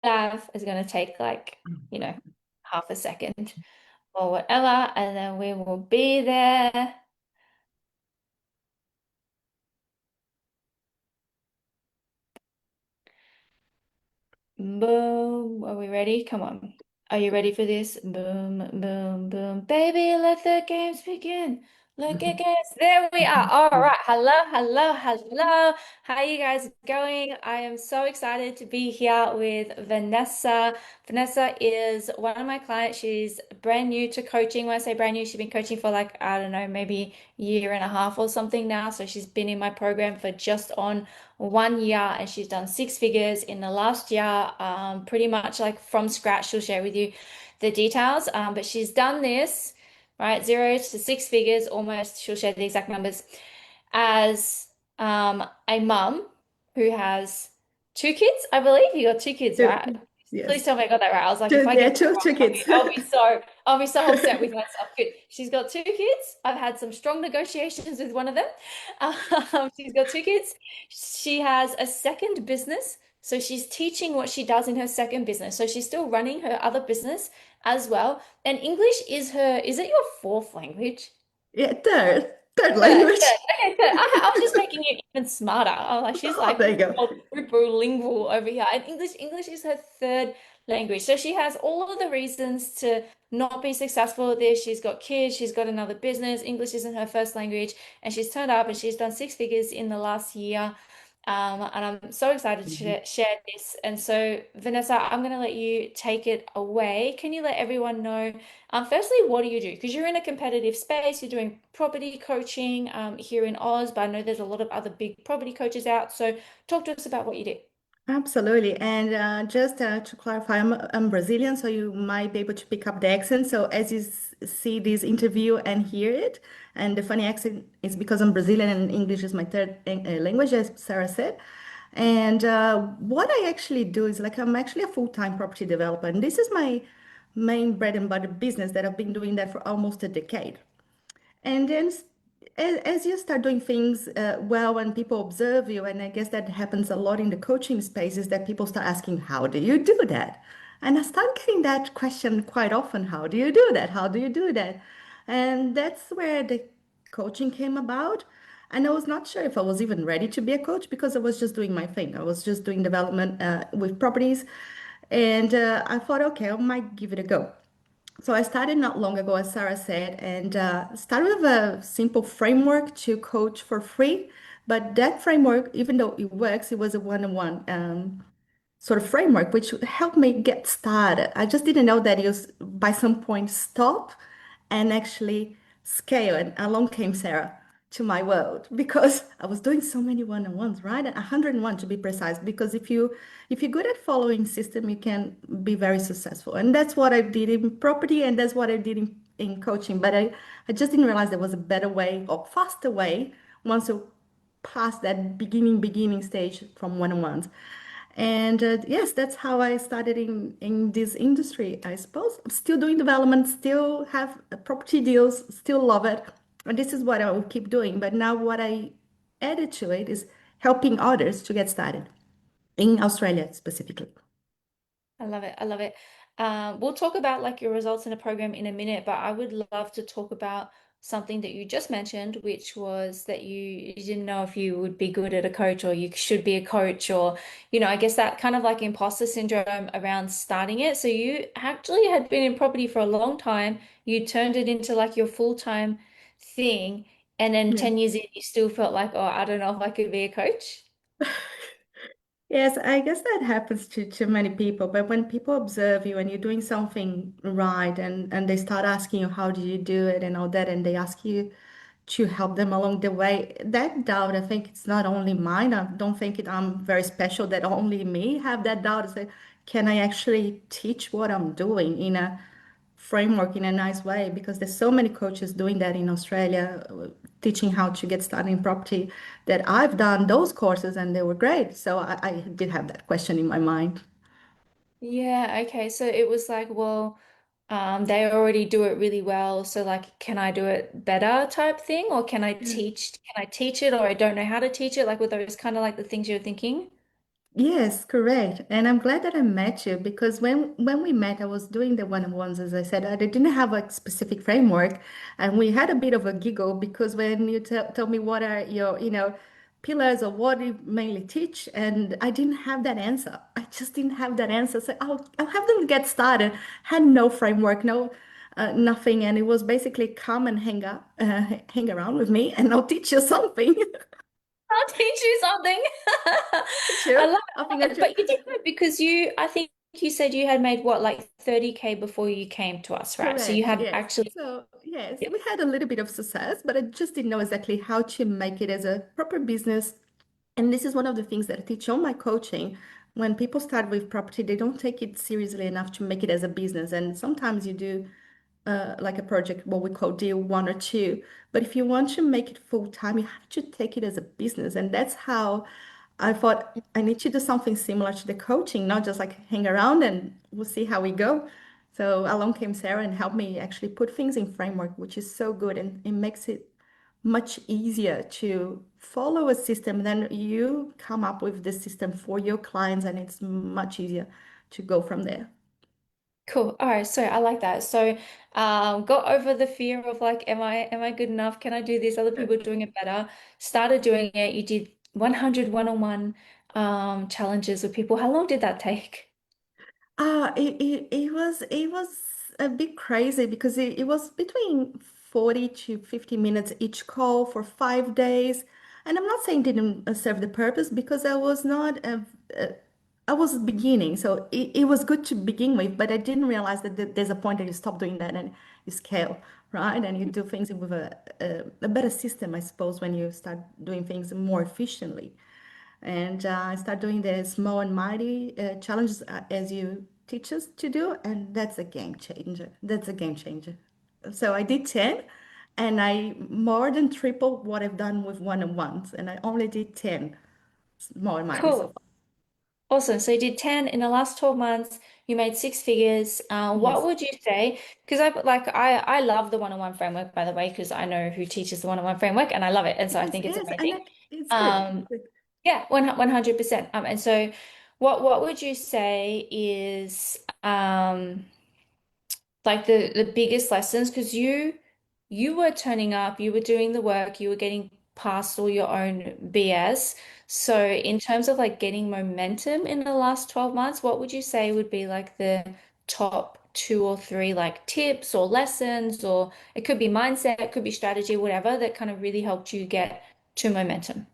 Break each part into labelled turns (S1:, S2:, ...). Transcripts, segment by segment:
S1: That is going to take like, you know, half a second or whatever, and then we will be there. Boom. Are we ready? Come on. Are you ready for this? Boom, boom, boom. Baby, let the games begin. Look at games. There we are. All right. Hello, hello, hello. How are you guys going? I am so excited to be here with Vanessa. Vanessa is one of my clients. She's brand new to coaching. When I say brand new, she's been coaching for like, I don't know, maybe a year and a half or something now. So she's been in my program for just on 1 year and she's done six figures in the last year, pretty much like from scratch. She'll share with you the details, but she's done this, right? 0 to 6 figures almost. She'll share the exact numbers as a mum who has two kids, I believe. You got two kids, right?
S2: Two,
S1: Please
S2: yes.
S1: tell me I got that right. I was like, if
S2: Two,
S1: I
S2: yeah,
S1: get that
S2: two,
S1: wrong,
S2: two kids.
S1: I'll be so upset with myself. Good. She's got two kids. I've had some strong negotiations with one of them. She's got two kids. She has a second business. So she's teaching what she does in her second business. So she's still running her other business as well. And English is is it your fourth language?
S2: Yeah, third
S1: Third,
S2: language.
S1: third. Okay, third. I was just making you even smarter. I was like, she's
S2: Oh,
S1: like
S2: there you go.
S1: triple lingual over here. And English is her third language. So she has all of the reasons to not be successful at this. She's got kids, she's got another business. English isn't her first language, and she's turned up and she's done six figures in the last year. And I'm so excited to
S2: Mhm.
S1: share this. And so, Vanessa, I'm going to let you take it away. Can you let everyone know? Firstly, what do you do? Because you're in a competitive space, you're doing property coaching here in Oz, but I know there's a lot of other big property coaches out. So talk to us about what you do.
S2: Absolutely. And just to clarify, I'm Brazilian, so you might be able to pick up the accent. So as you see this interview and hear it, and the funny accent is because I'm Brazilian and English is my third language, as Sarah said. And what I actually do is like I'm actually a full-time property developer, and this is my main bread and butter business that I've been doing that for almost a decade. And then as you start doing things well and people observe you, and I guess that happens a lot in the coaching space, is that people start asking, how do you do that? And I start getting that question quite often, how do you do that? How do you do that? And that's where the coaching came about. And I was not sure if I was even ready to be a coach because I was just doing my thing. I was just doing development with properties. And I thought, okay, I might give it a go. So I started not long ago, as Sarah said, and started with a simple framework to coach for free. But that framework, even though it works, it was a one-on-one sort of framework, which helped me get started. I just didn't know that it was by some point stop and actually scale. And along came Sarah to my world because I was doing so many one-on-ones, right? 101 to be precise. Because if you're good at following system, you can be very successful. And that's what I did in property, and that's what I did in coaching. But I just didn't realize there was a better way or faster way once you pass that beginning stage from one-on-ones. And yes, that's how I started in this industry, I suppose. I'm still doing development, still have property deals, still love it. And this is what I will keep doing. But now what I added to it is helping others to get started in Australia specifically.
S1: I love it. I love it. We'll talk about like your results in the program in a minute, but I would love to talk about something that you just mentioned, which was that you didn't know if you would be good at a coach or you should be a coach, or, I guess that kind of like imposter syndrome around starting it. So you actually had been in property for a long time. You turned it into like your full-time thing. And then
S2: Yeah.
S1: 10 years in, you still felt like, oh, I don't know if I could be a coach.
S2: Yes, I guess that happens to many people. But when people observe you and you're doing something right and they start asking you, how do you do it and all that, and they ask you to help them along the way, that doubt, I think it's not only mine. I don't think I'm very special that only me have that doubt. It's like, can I actually teach what I'm doing in a framework in a nice way? Because there's so many coaches doing that in Australia, teaching how to get started in property, that I've done those courses and they were great. So I did have that question in my mind.
S1: Yeah, okay. So it was like, well, they already do it really well. So like, can I do it better type thing? Or can I teach it or I don't know how to teach it? Like with those kind of like the things you're thinking?
S2: Yes, correct. And I'm glad that I met you because when we met, I was doing the one-on-ones, as I said, I didn't have a specific framework, and we had a bit of a giggle because when you tell me what are your, pillars or what you mainly teach, and I didn't have that answer. I just didn't have that answer. So I'll have them get started. Had no framework, no nothing, and it was basically come and hang around with me, and I'll teach you something.
S1: I'll teach you something.
S2: Teach
S1: I
S2: you.
S1: love
S2: I
S1: it.
S2: think
S1: I love it. But you did good because I think you said you had made what, like 30K before you came to us, right? So you
S2: correct,
S1: had
S2: yes.
S1: actually,
S2: So, yes,
S1: yeah.
S2: we had a little bit of success, but I just didn't know exactly how to make it as a proper business. And this is one of the things that I teach on my coaching. When people start with property, they don't take it seriously enough to make it as a business. And sometimes you do like a project, what we call deal one or two. But if you want to make it full time, you have to take it as a business. And that's how I thought I need to do something similar to the coaching, not just like hang around and we'll see how we go. So along came Sarah and helped me actually put things in framework, which is so good and it makes it much easier to follow a system. Then you come up with the system for your clients and it's much easier to go from there.
S1: Cool. All right. So I like that. So got over the fear of like, am I good enough? Can I do this? Other people are doing it better. Started doing it. You did 100 one-on-one challenges with people. How long did that take?
S2: It was a bit crazy because it was between 40 to 50 minutes each call for 5 days. And I'm not saying didn't serve the purpose because I was not I was beginning, so it was good to begin with, but I didn't realize that there's a point that you stop doing that and you scale, right? And you do things with a better system, I suppose, when you start doing things more efficiently. And I start doing the small and mighty challenges as you teach us to do, and that's a game changer. That's a game changer. So I did 10, and I more than tripled what I've done with one-on-ones, and I only did 10 small and mighty so
S1: Cool.
S2: far.
S1: Awesome. So you did 10 in the last 12 months. You made six figures. What
S2: Yes,
S1: would you say? Because I love the one-on-one framework, by the way, because I know who teaches the one-on-one framework and I love it. And so I
S2: yes,
S1: think it's
S2: yes, and
S1: amazing.
S2: it's good. It's
S1: Um,
S2: good.
S1: yeah, 100%. And so what would you say is like the biggest lessons? Because you were turning up, you were doing the work, you were getting past all your own BS. So in terms of like getting momentum in the last 12 months, what would you say would be like the top two or three like tips or lessons, or it could be mindset, it could be strategy, whatever, that kind of really helped you get to momentum?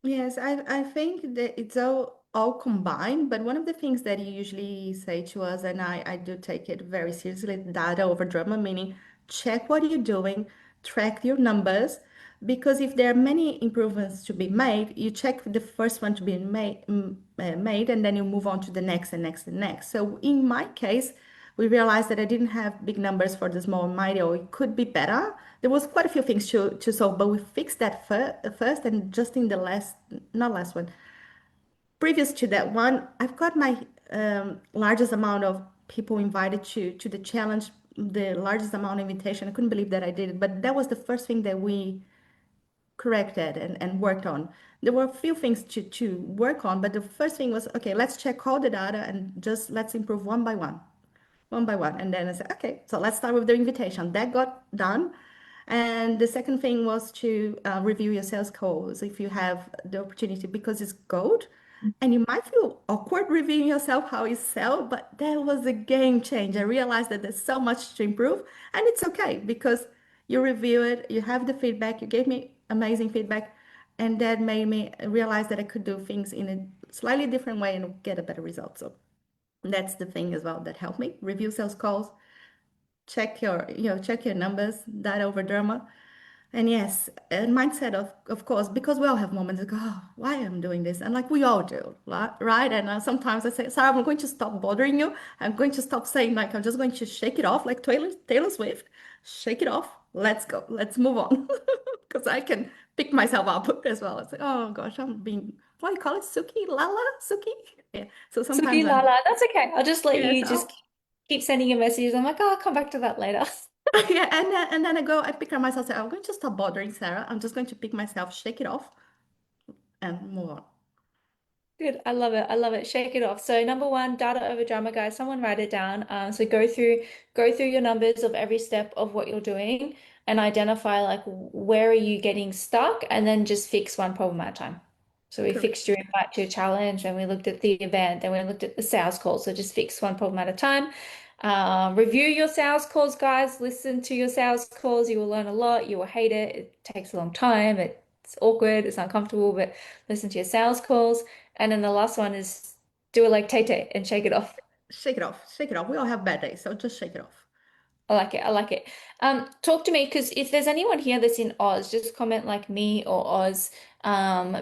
S2: Yes, I think that it's all combined, but one of the things that you usually say to us, and I do take it very seriously, data over drama, meaning check what you're doing, track your numbers, because if there are many improvements to be made, you check the first one to be made, and then you move on to the next and next and next. So in my case, we realized that I didn't have big numbers for the small and mighty, or it could be better. There was quite a few things to solve, but we fixed that first, and just in the last, not last one, previous to that one, I've got my largest amount of people invited to the challenge, the largest amount of invitation. I couldn't believe that I did it, but that was the first thing that we corrected and worked on. There were a few things to work on, but the first thing was, okay, let's check all the data and just let's improve one by one, one by one. And then I said, okay, so let's start with the invitation. That got done. And the second thing was to review your sales calls if you have the opportunity, because it's gold. And you might feel awkward reviewing yourself how you sell, but that was a game changer. I realized that there's so much to improve, and it's okay because you review it, you have the feedback, you gave me amazing feedback, and that made me realize that I could do things in a slightly different way and get a better result. So that's the thing as well that helped me. Review sales calls, check your numbers, that over drama. And yes, and mindset of course, because we all have moments like, oh, why am I doing this? And like we all do, right? And sometimes I say, Sarah, I'm going to stop bothering you. I'm going to stop saying like I'm just going to shake it off like Taylor Swift. Shake it off. Let's go. Let's move on. Because I can pick myself up as well. It's like, oh gosh, I'm being what do you call it? Suki? Lala? Suki? Yeah. So sometimes
S1: Suki
S2: I'm
S1: Lala, that's okay. I'll just let
S2: yes,
S1: you just keep sending your messages. I'm like, oh, I'll come back to that later.
S2: yeah, and then I pick up myself, say, I'm going to stop bothering Sarah. I'm just going to pick myself, shake it off, and move on.
S1: Good. I love it. I love it. Shake it off. So number one, data over drama, guys. Someone write it down. So go through your numbers of every step of what you're doing and identify like where are you getting stuck and then just fix one problem at a time. So we fixed
S2: Correct.
S1: your invite to a challenge, and we looked at the event, then we looked at the sales call. So just fix one problem at a time. Review your sales calls, guys. Listen to your sales calls. You will learn a lot. You will hate it. It takes a long time. It's awkward. It's uncomfortable, but listen to your sales calls. And then the last one is do it like Tay Tay and shake it off.
S2: Shake it off. Shake it off. We all have bad days, so just shake it off.
S1: I like it. I like it. Talk to me because if there's anyone here that's in Oz, just comment like me or Oz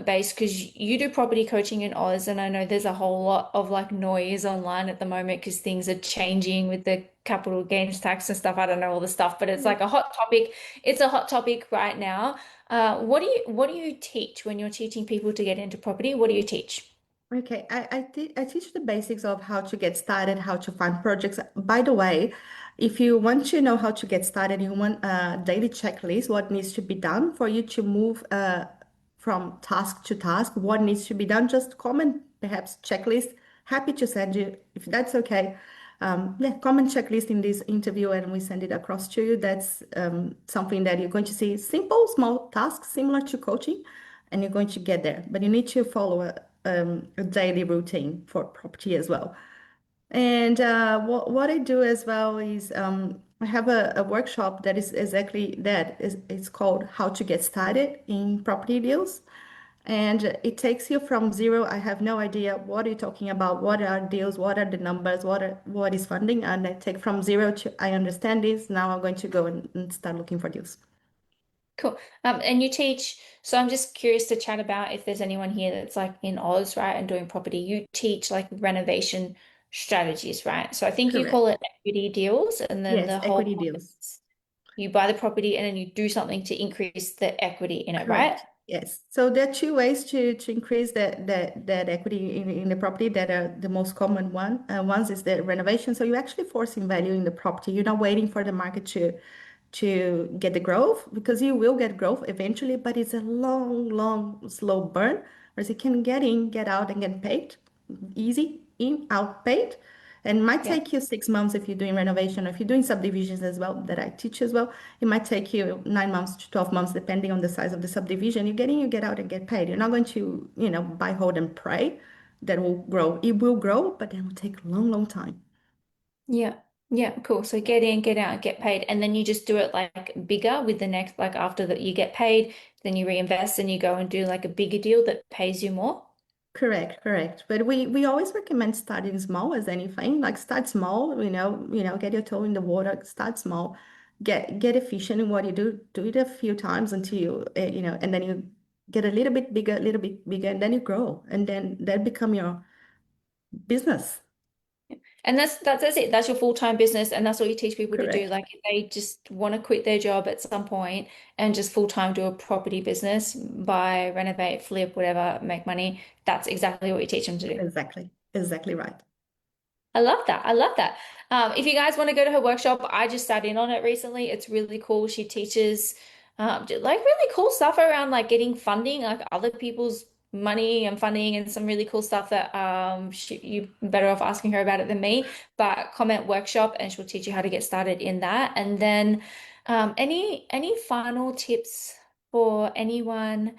S1: based because you do property coaching in Oz, and I know there's a whole lot of like noise online at the moment because things are changing with the capital gains tax and stuff. I don't know all the stuff, but it's like a hot topic. It's a hot topic right now. What do you teach when you're teaching people to get into property? What do you teach?
S2: Okay, I teach the basics of how to get started, how to find projects. By the way, if you want to know how to get started, you want a daily checklist, what needs to be done for you to move from task to task, what needs to be done, just comment, perhaps checklist. Happy to send you, if that's okay. Yeah, comment checklist in this interview and we send it across to you. That's something that you're going to see simple, small tasks similar to coaching and you're going to get there. But you need to follow a daily routine for property as well. And what I do as well is I have a workshop that is exactly that. It's called How to Get Started in Property Deals. And it takes you from zero. I have no idea what you're talking about, what are deals, what are the numbers, what is funding. And I take from zero to I understand this. Now I'm going to go and start looking for deals.
S1: Cool. And you teach, so I'm just curious to chat about if there's anyone here that's like in Oz, right, and doing property. You teach like renovation strategies, right? So I think you call
S2: Correct.
S1: it equity deals, and then
S2: Yes,
S1: the whole
S2: equity
S1: point
S2: deals.
S1: is you buy the property and then you do something to increase the equity in it, right?
S2: Correct. Yes. So there are two ways to increase that equity in the property that are the most common one. One is the renovation. So you're actually forcing value in the property. You're not waiting for the market to get the growth because you will get growth eventually, but it's a long, long, slow burn. Whereas you can get in, get out, and get paid easy, in, out, paid. And it might
S1: Yeah.
S2: take you 6 months if you're doing renovation or if you're doing subdivisions as well, that I teach as well. It might take you 9 months to 12 months, depending on the size of the subdivision. You get in, you get out, and get paid. You're not going to, buy, hold, and pray that will grow. It will grow, but it will take a long, long time.
S1: Yeah. Yeah, cool. So get in, get out, get paid, and then you just do it like bigger with the next, like after that you get paid, then you reinvest and you go and do like a bigger deal that pays you more.
S2: Correct, correct. But we always recommend starting small as anything. Like start small, get your toe in the water, start small, get efficient in what you do. Do it a few times until and then you get a little bit bigger, and then you grow, and then that become your business.
S1: And that's it. That's your full-time business, and that's what you teach people to do.
S2: Correct.
S1: Like if they just want to quit their job at some point and just full-time do a property business, buy, renovate, flip, whatever, make money, that's exactly what you teach them to do.
S2: Exactly. Exactly right.
S1: I love that. I love that. If you guys want to go to her workshop, I just sat in on it recently. It's really cool. She teaches like really cool stuff around like getting funding, like other people's money and funding, and some really cool stuff that you better off asking her about it than me. But comment workshop, and she'll teach you how to get started in that. And then any final tips for anyone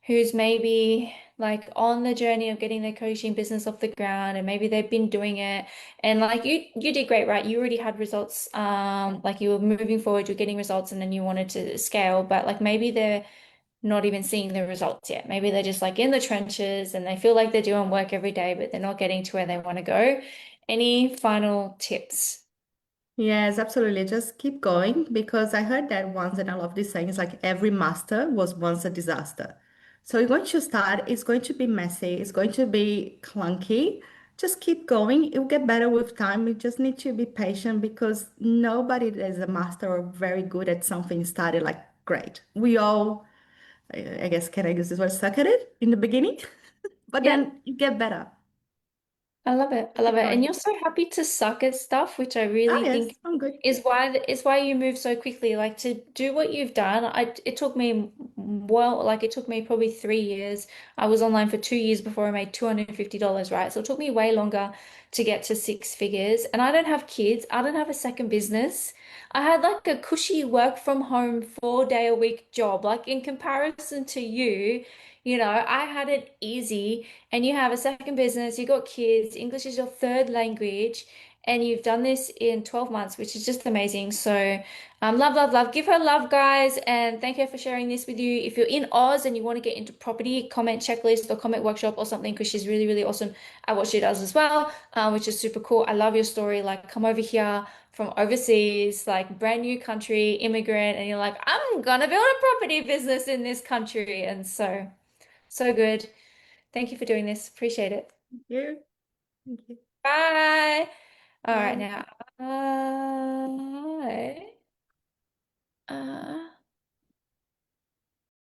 S1: who's maybe like on the journey of getting their coaching business off the ground, and maybe they've been doing it and like you did great, right? You already had results, like you were moving forward, you're getting results, and then you wanted to scale, but like maybe they're not even seeing the results yet. Maybe they're just like in the trenches and they feel like they're doing work every day, but they're not getting to where they want to go. Any final tips?
S2: Yes, absolutely. Just keep going because I heard that once and I love this saying. It's like every master was once a disaster. So you're going to start, it's going to be messy, it's going to be clunky. Just keep going. It will get better with time. You just need to be patient because nobody is a master or very good at something started like great. We all, I guess, can I use this word, suck at it in the beginning, but
S1: Yeah.
S2: then you get better.
S1: I love it. I love
S2: Keep
S1: it. And
S2: going.
S1: you're so happy to suck at stuff, which I
S2: Oh,
S1: really think
S2: yes, I'm good.
S1: is why you move so quickly. Like to do what you've done. It took me well, like it took me probably 3 years. I was online for 2 years before I made $250, right? So it took me way longer to get to six figures. And I don't have kids. I don't have a second business. I had like a cushy work from home 4 day a week job. Like in comparison to you, I had it easy and you have a second business, you got kids, English is your third language, and you've done this in 12 months, which is just amazing. So love, love, love. Give her love, guys, and thank her for sharing this with you. If you're in Oz and you want to get into property, comment checklist or comment workshop or something, because she's really, really awesome at what she does as well, which is super cool. I love your story. Like, come over here from overseas, like brand new country, immigrant, and you're like, I'm gonna build a property business in this country. And so, so good. Thank you for doing this. Appreciate it.
S2: Thank you. Thank you.
S1: Bye. All right,
S2: Bye.
S1: now.